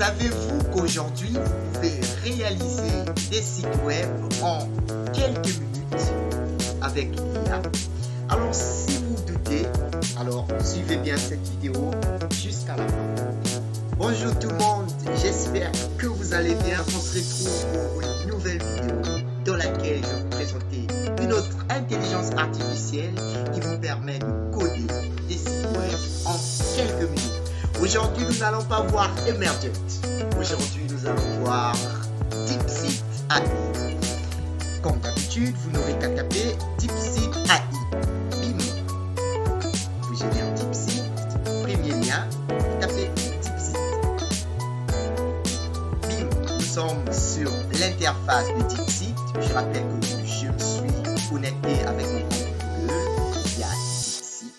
Savez-vous qu'aujourd'hui, vous pouvez réaliser des sites web en quelques minutes avec l'IA? Alors, si vous doutez, alors suivez bien cette vidéo jusqu'à la fin. Bonjour tout le monde, j'espère que vous allez bien. On se retrouve pour une nouvelle vidéo dans laquelle je vais vous présenter une autre intelligence artificielle qui vous permet de coder des sites web en quelques minutes. Aujourd'hui, nous n'allons pas voir Emergent. Aujourd'hui, nous allons voir DeepSeek AI. Comme d'habitude, vous n'aurez qu'à taper DeepSeek AI. Bim. Vous générez DeepSeek. Premier lien, vous tapez DeepSeek. Bim. Nous sommes sur l'interface de DeepSeek. Je rappelle que je me suis connecté avec mon compte Google via DeepSeek.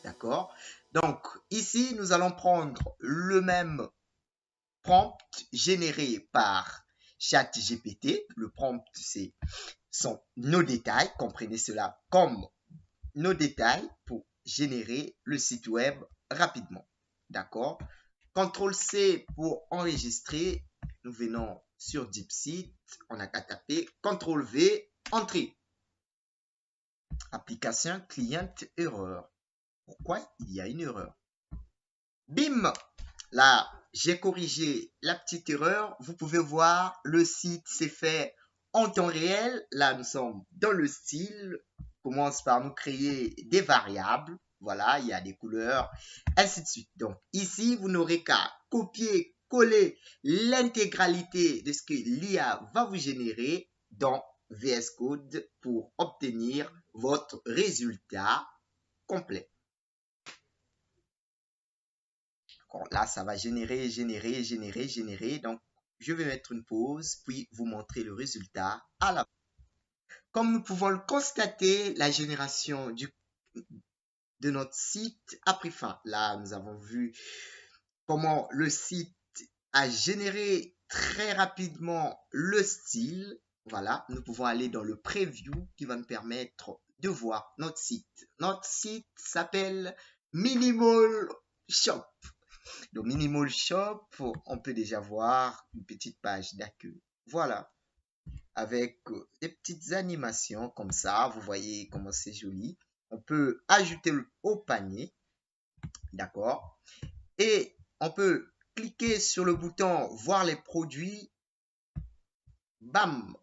D'accord? Donc, ici, nous allons prendre le même prompt généré par ChatGPT. Le prompt, sont nos détails. Comprenez cela comme nos détails pour générer le site web rapidement. D'accord? CTRL-C pour enregistrer. Nous venons sur DeepSeek. On n'a qu'à taper CTRL-V, entrée. Application client erreur. Pourquoi il y a une erreur? Bim! Là, j'ai corrigé la petite erreur. Vous pouvez voir, le site s'est fait en temps réel. Là, nous sommes dans le style. On commence par nous créer des variables. Voilà, il y a des couleurs, ainsi de suite. Donc, ici, vous n'aurez qu'à copier, coller l'intégralité de ce que l'IA va vous générer dans VS Code pour obtenir votre résultat complet. Là, ça va générer. Donc, je vais mettre une pause, puis vous montrer le résultat à la fin. Comme nous pouvons le constater, la génération de notre site a pris fin. Là, nous avons vu comment le site a généré très rapidement le style. Voilà, nous pouvons aller dans le preview qui va nous permettre de voir notre site. Notre site s'appelle Minimal Shop. Donc, Minimal Shop, on peut déjà voir une petite page d'accueil. Voilà. Avec des petites animations comme ça. Vous voyez comment c'est joli. On peut ajouter au panier. D'accord. Et on peut cliquer sur le bouton voir les produits. Bam.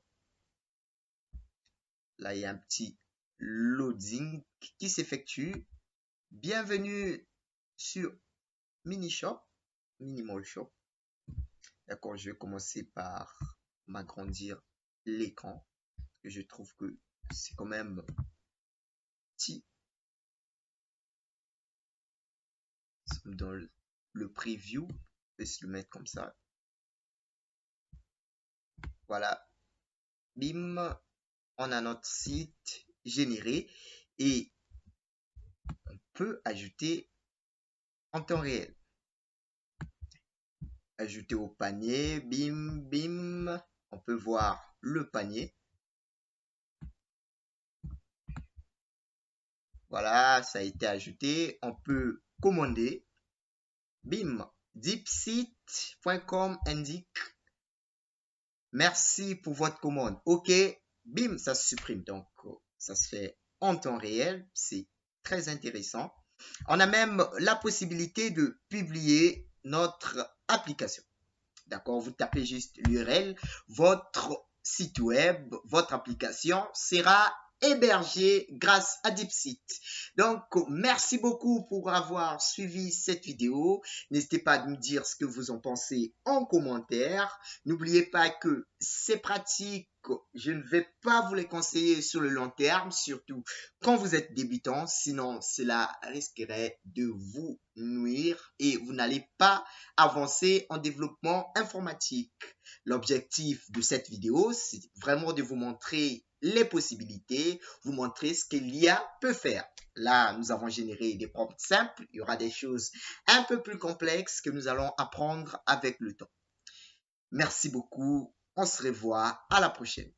Là, il y a un petit loading qui s'effectue. Bienvenue sur Minimal Shop. D'accord, je vais commencer par m'agrandir l'écran. Je trouve que c'est quand même petit. Dans le preview, je vais se le mettre comme ça. Voilà. Bim. On a notre site généré et on peut ajouter en temps réel. Ajouter au panier, bim, bim. On peut voir le panier. Voilà, ça a été ajouté. On peut commander. Bim, deepseek.com indique merci pour votre commande. OK, bim, ça se supprime. Donc, ça se fait en temps réel. C'est très intéressant. On a même la possibilité de publier notre application. D'accord, vous tapez juste l'URL. Votre site web, votre application sera hébergée grâce à DeepSeek. Donc, merci beaucoup pour avoir suivi cette vidéo. N'hésitez pas à me dire ce que vous en pensez en commentaire. N'oubliez pas que ces pratiques, je ne vais pas vous les conseiller sur le long terme, surtout quand vous êtes débutant. Sinon, cela risquerait de vous nuire et vous n'allez pas avancer en développement informatique. L'objectif de cette vidéo, c'est vraiment de vous montrer les possibilités, vous montrer ce que l'IA peut faire. Là, nous avons généré des prompts simples. Il y aura des choses un peu plus complexes que nous allons apprendre avec le temps. Merci beaucoup. On se revoit à la prochaine.